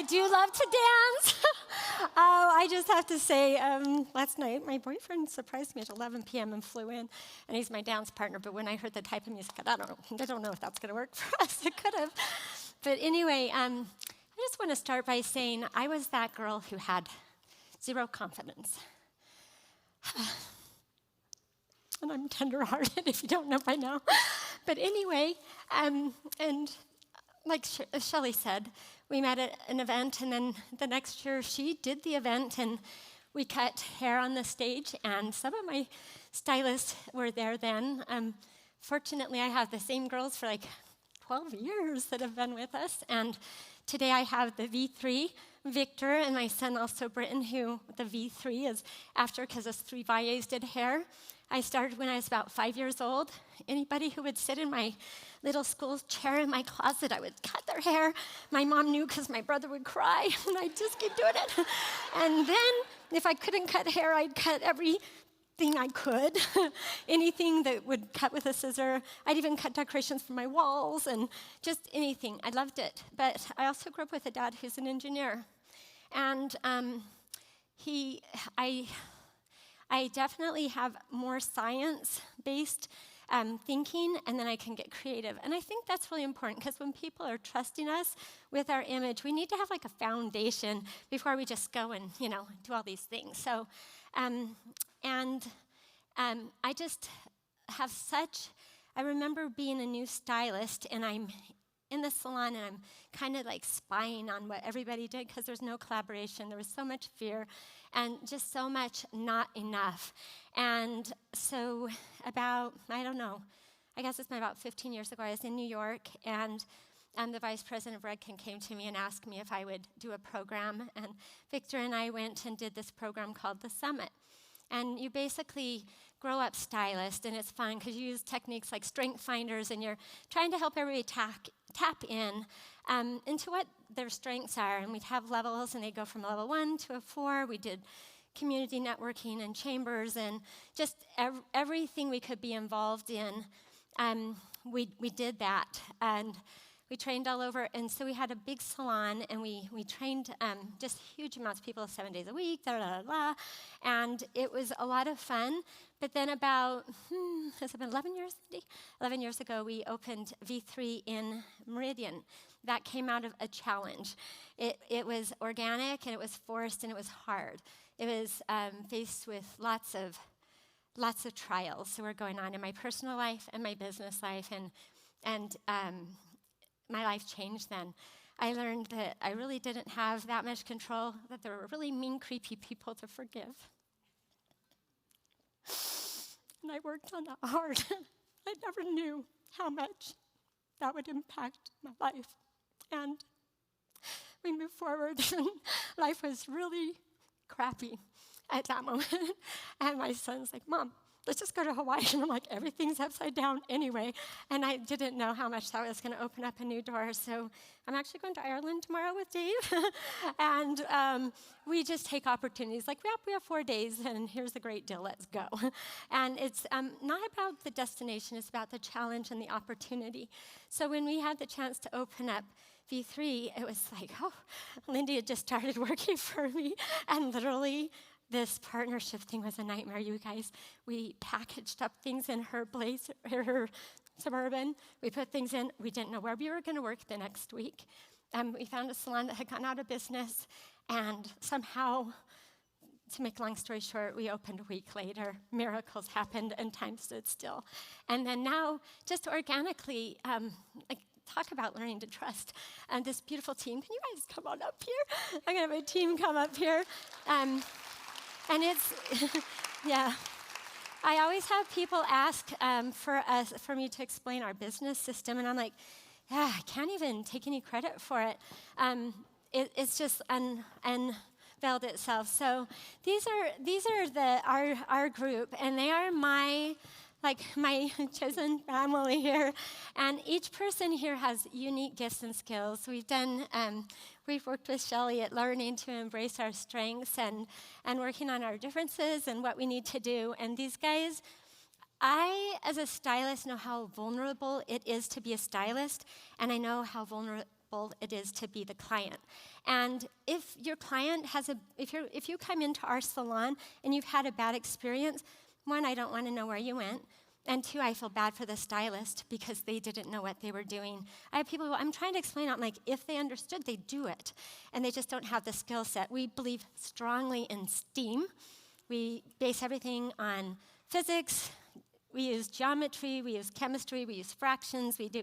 do love to dance. Oh, I just have to say, last night my boyfriend surprised me at 11 p.m. and flew in, and he's my dance partner. But when I heard the type of music, I don't know if that's going to work for us. It could have. But anyway, I just want to start by saying I was that girl who had zero confidence. And I'm tender-hearted, if you don't know by now. But anyway, and like Shelley said, we met at an event, and then the next year she did the event, and we cut hair on the stage, and some of my stylists were there then. Fortunately, I have the same girls for like 12 years that have been with us, and today I have the V3, Victor, and my son also, Britton, who the V3 is after, because us three Valles did hair. I started when I was about 5 years old. Anybody who would sit in my little school chair in my closet, I would cut their hair. My mom knew because my brother would cry, and I'd just keep doing it. And then, if I couldn't cut hair, I'd cut everything I could. Anything that would cut with a scissor. I'd even cut decorations for my walls, and just anything. I loved it. But I also grew up with a dad who's an engineer. And I definitely have more science-based thinking, and then I can get creative. And I think that's really important, because when people are trusting us with our image, we need to have like a foundation before we just go and, do all these things. So, I just have I remember being a new stylist, and I'm in the salon, and I'm kind of like spying on what everybody did, because there's no collaboration. There was so much fear and just so much not enough. And so about, I guess it's been about 15 years ago, I was in New York, and the vice president of Redken came to me and asked me if I would do a program. And Victor and I went and did this program called The Summit. And you basically grow up stylist, and it's fun because you use techniques like strength finders, and you're trying to help everybody tap in into what their strengths are. And we'd have levels, and they'd go from level 1 to a 4. We did community networking and chambers, and just everything we could be involved in. We did that, and we trained all over. And so we had a big salon, and we trained just huge amounts of people 7 days a week, and it was a lot of fun. But then about, has it been 11 years, Cindy? 11 years ago, we opened V3 in Meridian. That came out of a challenge. It was organic, and it was forced, and it was hard. It was faced with lots of trials that were going on in my personal life and my business life, and my life changed then. I learned that I really didn't have that much control, that there were really mean, creepy people to forgive. And I worked on that hard. I never knew how much that would impact my life. And we moved forward, and life was really crappy at that moment. And my son's like, Mom, let's just go to Hawaii. And I'm like, everything's upside down anyway. And I didn't know how much that was going to open up a new door. So I'm actually going to Ireland tomorrow with Dave. And we just take opportunities. Like, we have 4 days, and here's a great deal. Let's go. And it's not about the destination. It's about the challenge and the opportunity. So when we had the chance to open up V3, it was like, Lindy had just started working for me. And literally, this partnership thing was a nightmare, you guys. We packaged up things in her Blazer, her Suburban. We put things in. We didn't know where we were going to work the next week. We found a salon that had gone out of business, and somehow, to make a long story short, we opened a week later. Miracles happened, and time stood still. And then now, just organically, talk about learning to trust. And this beautiful team, can you guys come on up here? I'm going to have a team come up here. And it's, yeah. I always have people ask for me to explain our business system, and I'm like, yeah, I can't even take any credit for it. It's just unveiled itself. So these are our group, and they are my chosen family here. And each person here has unique gifts and skills. We've worked with Shelley at learning to embrace our strengths and working on our differences and what we need to do. And these guys, I, as a stylist, know how vulnerable it is to be a stylist, and I know how comfortable it is to be the client. And if your client if you come into our salon and you've had a bad experience, one, I don't want to know where you went. And two, I feel bad for the stylist because they didn't know what they were doing. I have people who I'm trying to explain, I'm like, if they understood, they'd do it. And they just don't have the skill set. We believe strongly in STEAM. We base everything on physics. We use geometry. We use chemistry. We use fractions. We do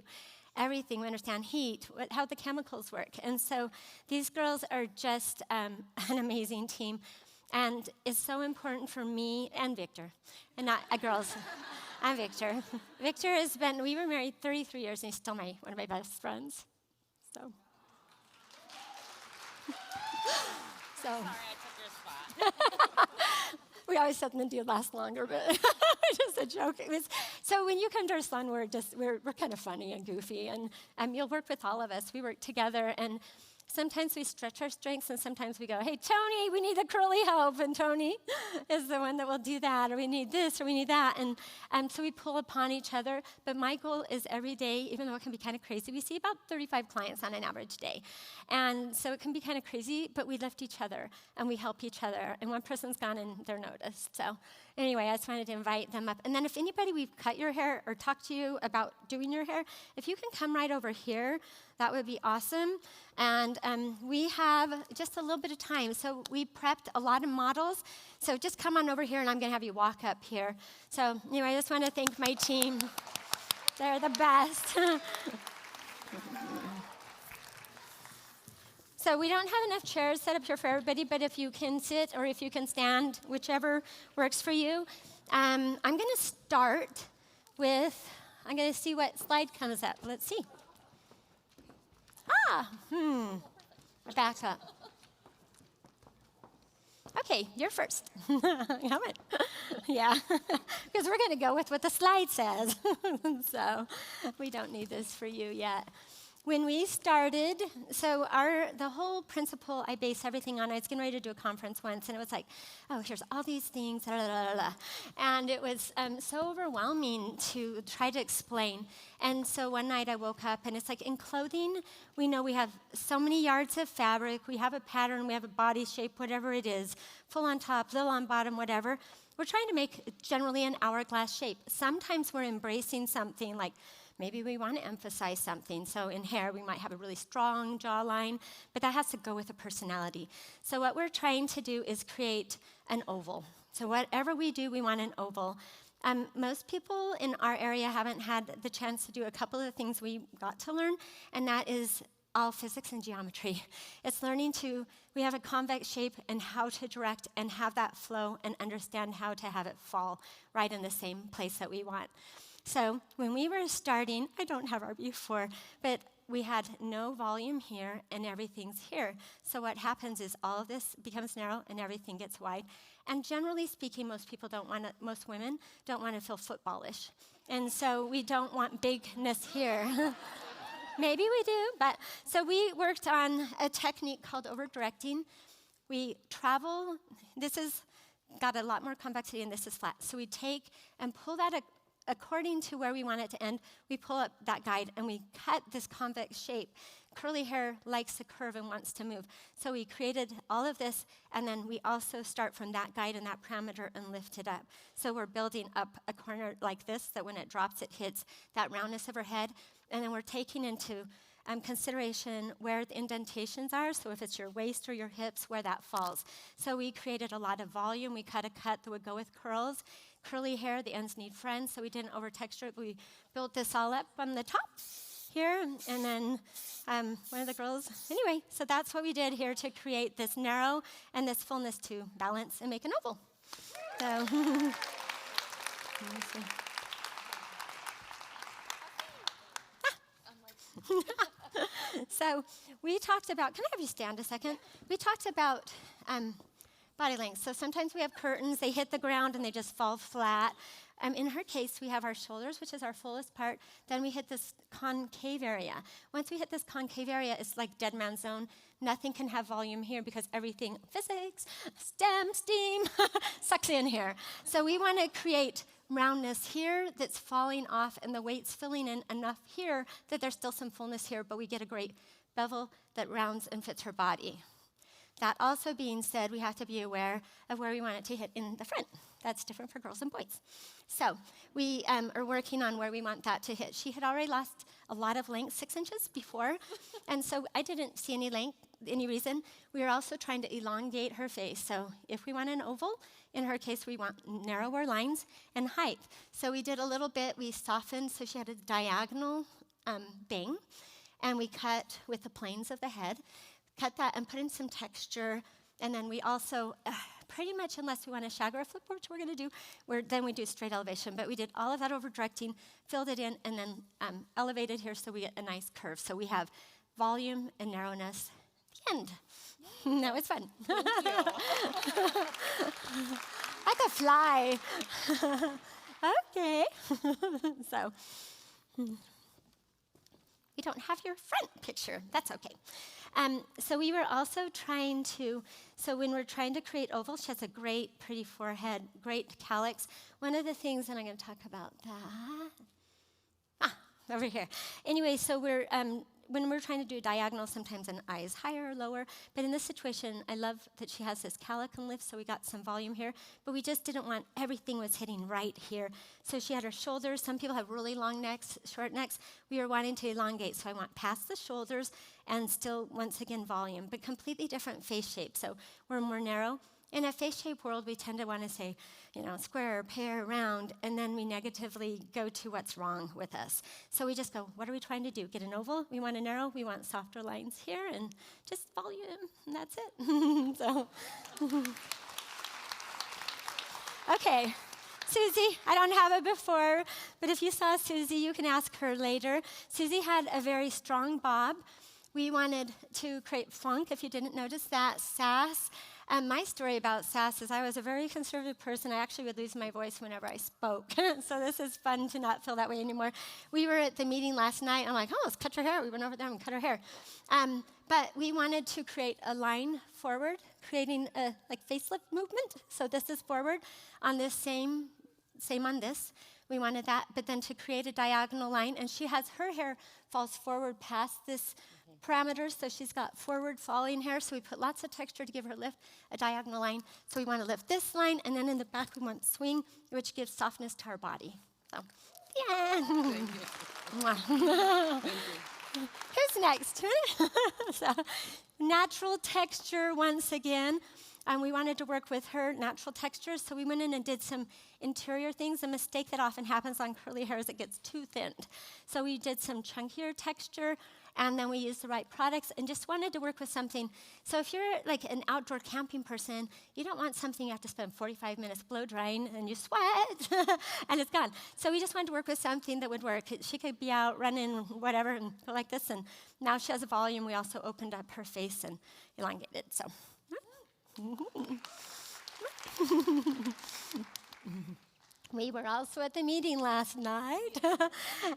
everything. We understand heat, how the chemicals work. And so these girls are just an amazing team. And it's so important for me and Victor, and not girls. I'm Victor. Victor we were married 33 years, and he's still one of my best friends. So. Sorry, I took your spot. We always said them to last longer, but just a joke. So when you come to our salon, we're kind of funny and goofy, and you'll work with all of us. We work together, and sometimes we stretch our strengths, and sometimes we go, hey, Tony, we need the curly help, and Tony is the one that will do that, or we need this, or we need that, and so we pull upon each other. But my goal is every day, even though it can be kind of crazy, we see about 35 clients on an average day, and so it can be kind of crazy, but we lift each other, and we help each other, and one person's gone, and they're noticed. So anyway, I just wanted to invite them up. And then if anybody we've cut your hair or talked to you about doing your hair, if you can come right over here, that would be awesome. And we have just a little bit of time. So we prepped a lot of models. So just come on over here, and I'm going to have you walk up here. So anyway, I just want to thank my team. They're the best. So we don't have enough chairs set up here for everybody, but if you can sit or if you can stand, whichever works for you. I'm going to start with, I'm going to see what slide comes up. Let's see. Back up. Okay, you're first. Come on. Yeah, because we're going to go with what the slide says. So we don't need this for you yet. When we started, so the whole principle I base everything on, I was getting ready to do a conference once, and it was like, oh, here's all these things, blah, blah, blah, blah. And it was so overwhelming to try to explain. And so one night I woke up, and it's like in clothing, we know we have so many yards of fabric, we have a pattern, we have a body shape, whatever it is, full on top, little on bottom, whatever. We're trying to make generally an hourglass shape. Sometimes we're embracing something like, maybe we want to emphasize something. So in hair, we might have a really strong jawline, but that has to go with a personality. So what we're trying to do is create an oval. So whatever we do, we want an oval. Most people in our area haven't had the chance to do a couple of the things we got to learn, and that is all physics and geometry. It's learning we have a convex shape and how to direct and have that flow and understand how to have it fall right in the same place that we want. So when we were starting, I don't have our before, but we had no volume here and everything's here. So what happens is all of this becomes narrow and everything gets wide. And generally speaking, most women don't want to feel footballish. And so we don't want bigness here. Maybe we do, but so we worked on a technique called over-directing. We travel, this has got a lot more convexity and this is flat. So we take and pull that according to where we want it to end, we pull up that guide and we cut this convex shape. Curly hair likes to curve and wants to move. So we created all of this, and then we also start from that guide and that parameter and lift it up. So we're building up a corner like this, that when it drops, it hits that roundness of her head. And then we're taking into consideration where the indentations are, so if it's your waist or your hips, where that falls. So we created a lot of volume. We cut a cut that would go with curls. Curly hair, the ends need friends, so we didn't over-texture it. We built this all up on the top here, and then one of the girls, anyway, so that's what we did here to create this narrow and this fullness to balance and make an oval. So, let me see. So we talked about, can I have you stand a second? We talked about body length. So sometimes we have curtains, they hit the ground and they just fall flat. In her case, we have our shoulders, which is our fullest part. Then we hit this concave area. Once we hit this concave area, it's like dead man's zone. Nothing can have volume here because everything, physics, STEM, STEAM, sucks in here. So we want to create roundness here that's falling off and the weight's filling in enough here that there's still some fullness here, but we get a great bevel that rounds and fits her body. That also being said, we have to be aware of where we want it to hit in the front. That's different for girls and boys. So we are working on where we want that to hit. She had already lost a lot of length, 6 inches before, and so I didn't see any reason. We are also trying to elongate her face. So if we want an oval, in her case, we want narrower lines and height. So we did a little bit. We softened, so she had a diagonal bang, and we cut with the planes of the head, cut that and put in some texture. And then we also, pretty much unless we want to shag or a flip, which we're going to do, then we do straight elevation. But we did all of that over directing, filled it in, and then elevated here so we get a nice curve. So we have volume and narrowness. The end. That was fun. Like a fly. Okay. So we don't have your front picture. That's okay. So we were also trying to, so when we're trying to create ovals, she has a great, pretty forehead, great calyx. One of the things, and I'm going to talk about that. Over here. Anyway, so when we're trying to do diagonal, sometimes an eye is higher or lower. But in this situation, I love that she has this calican lift, so we got some volume here. But we just didn't want everything was hitting right here. So she had her shoulders. Some people have really long necks, short necks. We were wanting to elongate, so I want past the shoulders and still, once again, volume, but completely different face shape. So we're more narrow. In a face shape world, we tend to want to say, square, pear, round, and then we negatively go to what's wrong with us. So we just go, what are we trying to do? Get an oval? We want a narrow? We want softer lines here, and just volume, and that's it. So, okay. Susie, I don't have it before, but if you saw Susie, you can ask her later. Susie had a very strong bob. We wanted to create funk, if you didn't notice that, sass. My story about sass is I was a very conservative person. I actually would lose my voice whenever I spoke. So this is fun to not feel that way anymore. We were at the meeting last night. I'm like, oh, let's cut your hair. We went over there and cut her hair. But we wanted to create a line forward, creating a facelift movement. So this is forward on this same on this. We wanted that, but then to create a diagonal line. And she has, her hair falls forward past this parameter, so she's got forward falling hair, so we put lots of texture to give her lift, a diagonal line. So we want to lift this line, and then in the back we want swing, which gives softness to our body. So, yeah. Thank you. Thank you. Who's next? So, natural texture once again. We wanted to work with her natural textures, so we went in and did some interior things. A mistake that often happens on curly hair is it gets too thinned. So we did some chunkier texture, and then we used the right products and just wanted to work with something. So if you're like an outdoor camping person, you don't want something you have to spend 45 minutes blow drying and you sweat and it's gone. So we just wanted to work with something that would work. She could be out running, whatever, and go like this. And now she has a volume. We also opened up her face and elongated. So. We were also at the meeting last night,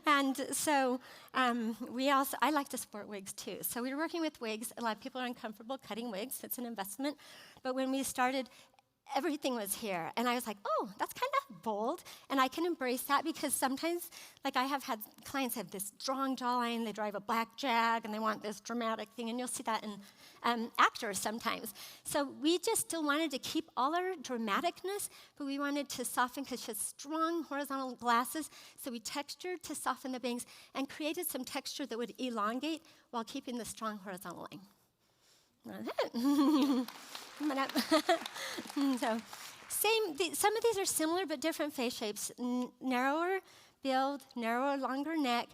and so I like to sport wigs too. So we were working with wigs. A lot of people are uncomfortable cutting wigs. It's an investment. But when we started, everything was here. And I was like, oh, that's kind of bold. And I can embrace that because sometimes, like I have had clients have this strong jawline, they drive a black Jag, and they want this dramatic thing. And you'll see that in actors sometimes. So we just still wanted to keep all our dramaticness, but we wanted to soften because she has strong horizontal glasses. So we textured to soften the bangs and created some texture that would elongate while keeping the strong horizontal line. So, some of these are similar but different face shapes. Narrower build, narrower, longer neck,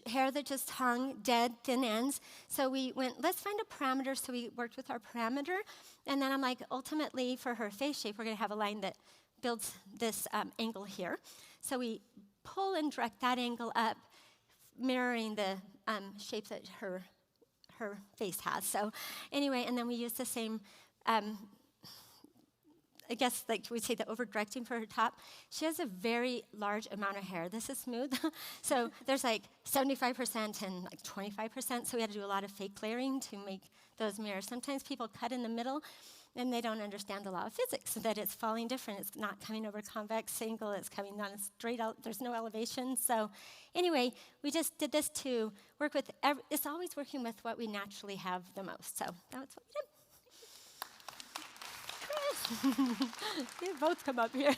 hair that just hung, dead, thin ends. So we went, let's find a parameter. So we worked with our parameter. And then I'm like, ultimately, for her face shape, we're going to have a line that builds this angle here. So we pull and direct that angle up, mirroring the shape that her face has. So anyway, and then we use the same I guess, like we say, the over-directing for her top. She has a very large amount of hair. This is smooth. So there's like 75% and like 25%. So we had to do a lot of fake layering to make those mirrors. Sometimes people cut in the middle, and they don't understand the law of physics, that it's falling different. It's not coming over convex angle. It's coming down straight out. There's no elevation. So anyway, we just did this to work with, it's always working with what we naturally have the most. So that's what we did. You both come up here.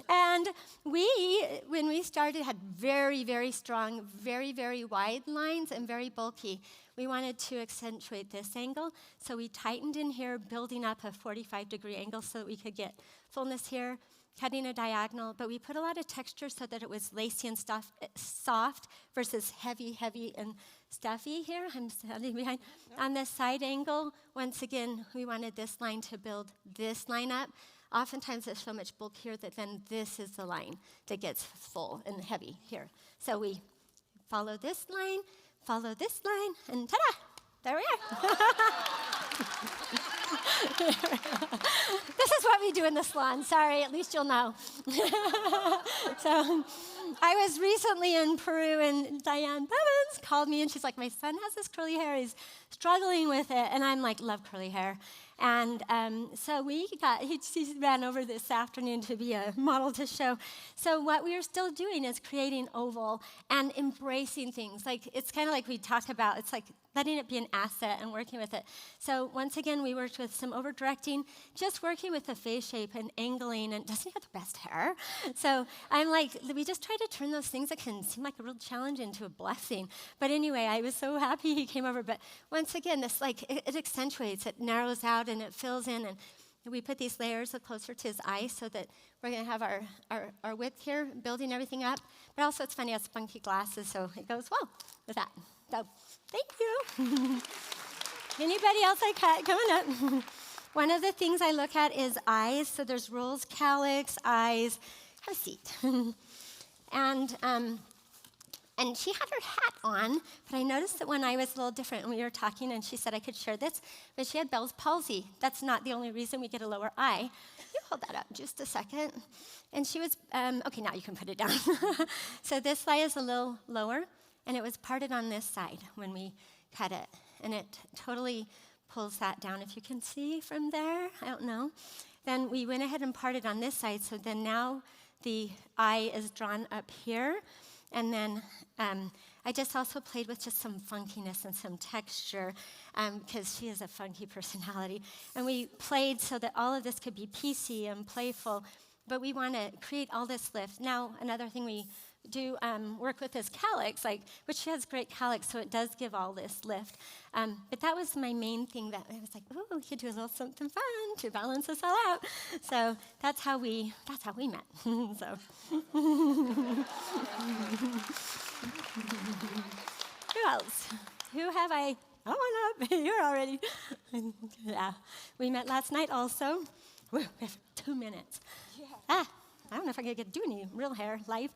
And when we started, had very, very strong, very, very wide lines and very bulky. We wanted to accentuate this angle, so we tightened in here, building up a 45-degree angle so that we could get fullness here, cutting a diagonal, but we put a lot of texture so that it was lacy and soft versus heavy, heavy, and stuffy here. I'm standing behind. On this side angle, once again, we wanted this line to build this line up. Oftentimes there's so much bulk here that then this is the line that gets full and heavy here. So we follow this line, and ta-da! There we are. This is what we do in the salon. Sorry, at least you'll know. So I was recently in Peru, and Diane Bevins called me, and she's like, my son has this curly hair. He's struggling with it. And I'm like, love curly hair. And so he ran over this afternoon to be a model to show. So what we are still doing is creating oval and embracing things. Like, it's kind of like we talk about, it's like letting it be an asset and working with it. So once again, we worked with some over-directing, just working with the face shape and angling, and doesn't he have the best hair? So I'm like, we just try to turn those things that can seem like a real challenge into a blessing. But anyway, I was so happy he came over. But once again, this like, it accentuates, it narrows out, and it fills in, and we put these layers closer to his eyes so that we're going to have our width here, building everything up. But also, it's funny, he has spunky glasses, so it goes well with that. So, thank you. Anybody else I cut? Coming up. One of the things I look at is eyes. So there's rolls, calyx, eyes. Have a seat. And she had her hat on, but I noticed that one eye was a little different, and we were talking, and she said I could share this, but she had Bell's palsy. That's not the only reason we get a lower eye. You hold that up just a second. And she was, okay, now you can put it down. So this eye is a little lower, and it was parted on this side when we cut it, and it totally pulls that down. If you can see from there, I don't know. Then we went ahead and parted on this side, so then now the eye is drawn up here. And then I just also played with just some funkiness and some texture because she has a funky personality. And we played so that all of this could be PC and playful, but we want to create all this lift. Now, another thing we do work with is calyx, which she has great calyx, so it does give all this lift. But that was my main thing that I was like, ooh, we could do a little something fun to balance us all out. So that's how we met. So. Who else? Who have I? Oh, on up. You're already. Yeah. We met last night also. We have 2 minutes. Yeah. I don't know if I could do any real hair live.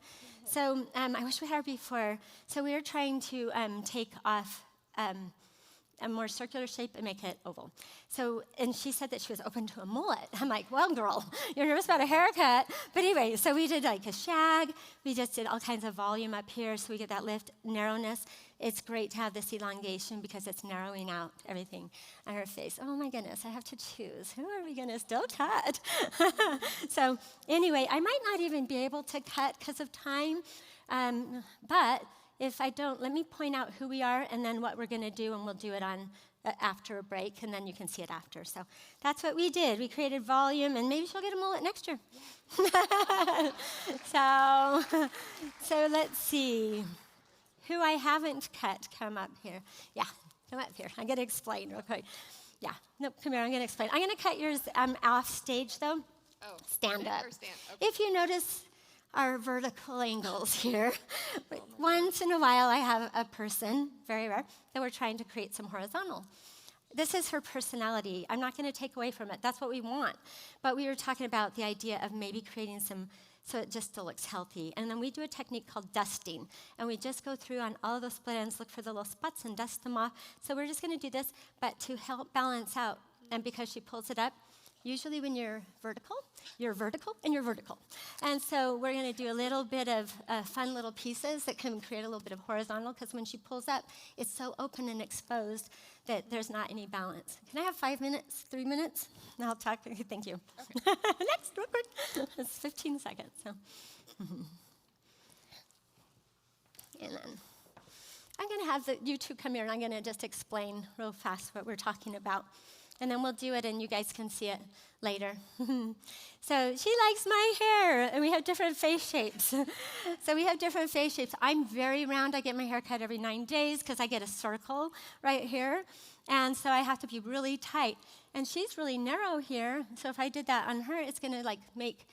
So I wish we had her before. So we were trying to take off a more circular shape and make it oval. So, and she said that she was open to a mullet. I'm like, well, girl, you're nervous about a haircut. But anyway, so we did like a shag. We just did all kinds of volume up here so we get that lift, narrowness. It's great to have this elongation because it's narrowing out everything on her face. Oh my goodness, I have to choose. Who are we going to still cut? So anyway, I might not even be able to cut because of time. But if I don't, let me point out who we are and then what we're going to do, and we'll do it on after a break, and then you can see it after. So that's what we did. We created volume, and maybe she'll get a mullet next year. So let's see. Who I haven't cut, come up here. Yeah, come up here. I'm going to explain real quick. Yeah, no, come here. I'm going to explain. I'm going to cut yours off stage, though. Oh. Stand up. Okay. If you notice our vertical angles here, once in a while I have a person, very rare, that we're trying to create some horizontal. This is her personality. I'm not going to take away from it. That's what we want. But we were talking about the idea of maybe creating some, so it just still looks healthy. And then we do a technique called dusting. And we just go through on all of those split ends, look for the little spots and dust them off. So we're just going to do this, but to help balance out. And because she pulls it up, usually when you're vertical, and you're vertical. And so we're going to do a little bit of fun little pieces that can create a little bit of horizontal, because when she pulls up, it's so open and exposed that there's not any balance. Can I have 5 minutes, 3 minutes? And I'll talk. Thank you. Okay. Next, real quick. It's 15 seconds. So. And then I'm going to have you two come here, and I'm going to just explain real fast what we're talking about. And then we'll do it, and you guys can see it later. So she likes my hair, and we have different face shapes. I'm very round. I get my hair cut every 9 days because I get a circle right here. And so I have to be really tight. And she's really narrow here, so if I did that on her, it's going to make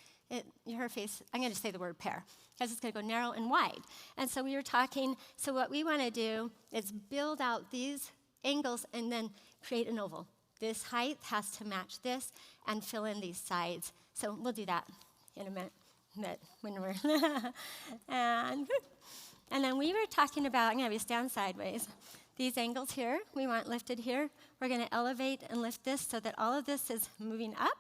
her face, I'm going to say the word pear, because it's going to go narrow and wide. And so we were talking, so what we want to do is build out these angles and then create an oval. This height has to match this and fill in these sides. So we'll do that in a minute when we're and then we were talking about, I'm going to stand sideways. These angles here, we want lifted here. We're going to elevate and lift this so that all of this is moving up.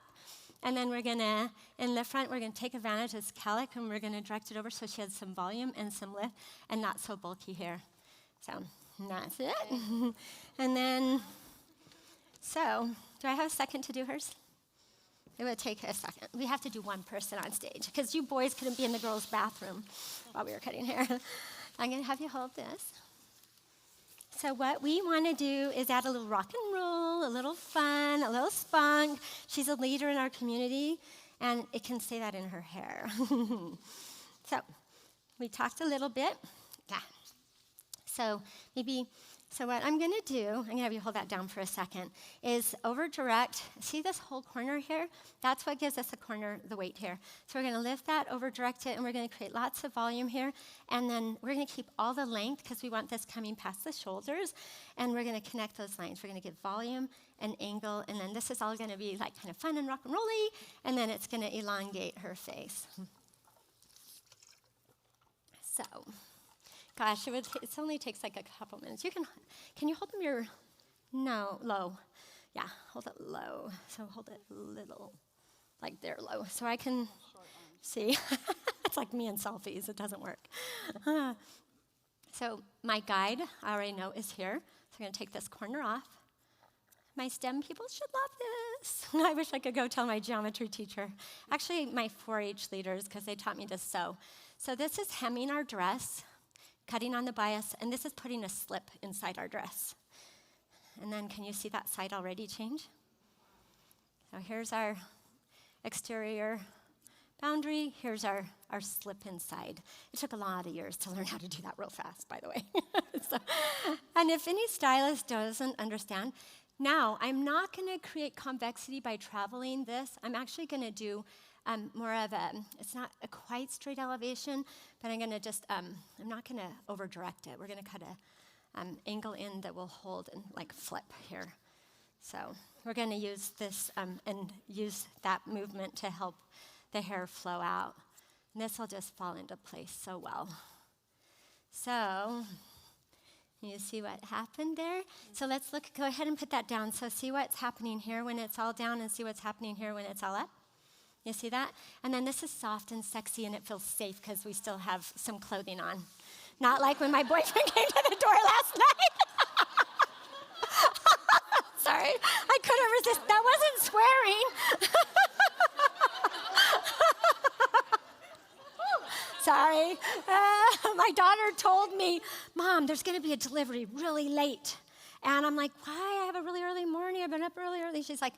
And then we're going to, in the front, we're going to take advantage of this calic, and we're going to direct it over so she has some volume and some lift and not so bulky here. So that's it. And then, so do I have a second to do hers? It would take a second. We have to do one person on stage because you boys couldn't be in the girls' bathroom while we were cutting hair. I'm going to have you hold this. So what we want to do is add a little rock and roll, a little fun, a little spunk. She's a leader in our community, and it can say that in her hair. So we talked a little bit. Yeah. So what I'm going to do, I'm going to have you hold that down for a second, is over direct. See this whole corner here? That's what gives us the weight here. So we're going to lift that, over direct it, and we're going to create lots of volume here. And then we're going to keep all the length because we want this coming past the shoulders. And we're going to connect those lines. We're going to give volume and angle. And then this is all going to be like kind of fun and rock and rolly. And then it's going to elongate her face. So. Gosh, it only takes like a couple minutes. Can you hold them low? Yeah, hold it low. So hold it little, like there low. So I can see. It's like me and selfies. It doesn't work. So my guide, I already know, is here. So I'm going to take this corner off. My STEM people should love this. I wish I could go tell my geometry teacher. Actually, my 4-H leaders, because they taught me to sew. So this is hemming our dress, cutting on the bias, and this is putting a slip inside our dress. And then can you see that side already change? So here's our exterior boundary. Here's our slip inside. It took a lot of years to learn how to do that real fast, by the way. And if any stylist doesn't understand, now I'm not going to create convexity by traveling this. I'm actually going to do more of it's not a quite straight elevation, but I'm going to just, I'm not going to over direct it. We're going to cut a angle in that will hold and like flip here. So we're going to use this and use that movement to help the hair flow out. And this will just fall into place so well. So you see what happened there? So let's go ahead and put that down. So see what's happening here when it's all down and see what's happening here when it's all up. You see that? And then this is soft and sexy, and it feels safe because we still have some clothing on. Not like when my boyfriend came to the door last night. Sorry, I couldn't resist. That wasn't swearing. Sorry. My daughter told me, Mom, there's going to be a delivery really late. And I'm like, why? I have a really early morning. I've been up really early. She's like,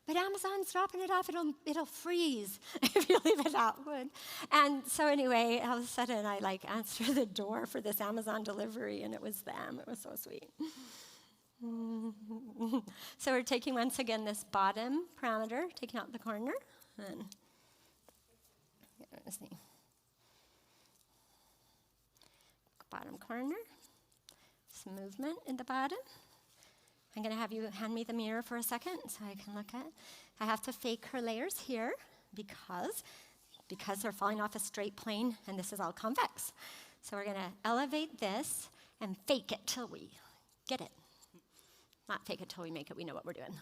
but Amazon's dropping it off. It'll freeze if you leave it out. And so anyway, all of a sudden I answered the door for this Amazon delivery, and it was them. It was so sweet. So we're taking once again this bottom parameter, taking out the corner, and let's see. Bottom corner, some movement in the bottom. I'm going to have you hand me the mirror for a second so I can look at it. I have to fake her layers here because they're falling off a straight plane, and this is all convex. So we're going to elevate this and fake it till we get it. Not fake it till we make it. We know what we're doing.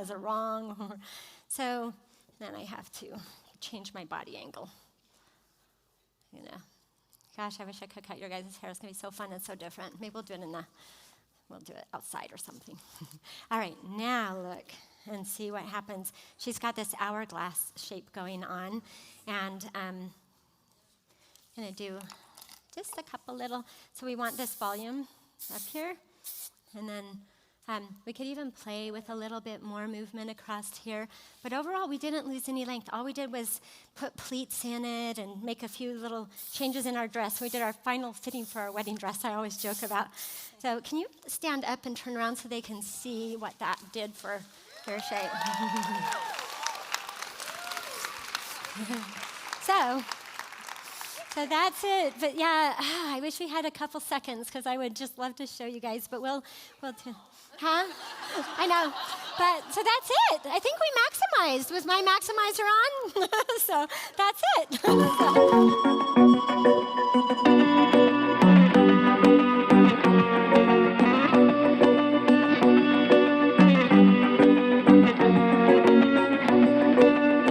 Is it wrong? So then I have to change my body angle. You know, gosh, I wish I could cut your guys' hair. It's gonna be so fun and so different. Maybe we'll do it we'll do it outside or something. All right, now look and see what happens. She's got this hourglass shape going on, and I'm gonna do just a couple little, so we want this volume up here, and then we could even play with a little bit more movement across here, but overall we didn't lose any length. All we did was put pleats in it and make a few little changes in our dress. We did our final fitting for our wedding dress, I always joke about. So can you stand up and turn around so they can see what that did for your shape? So that's it. But yeah, I wish we had a couple seconds because I would just love to show you guys. But we'll do. Huh? I know. But so that's it. I think we maximized. Was my maximizer on? So that's it.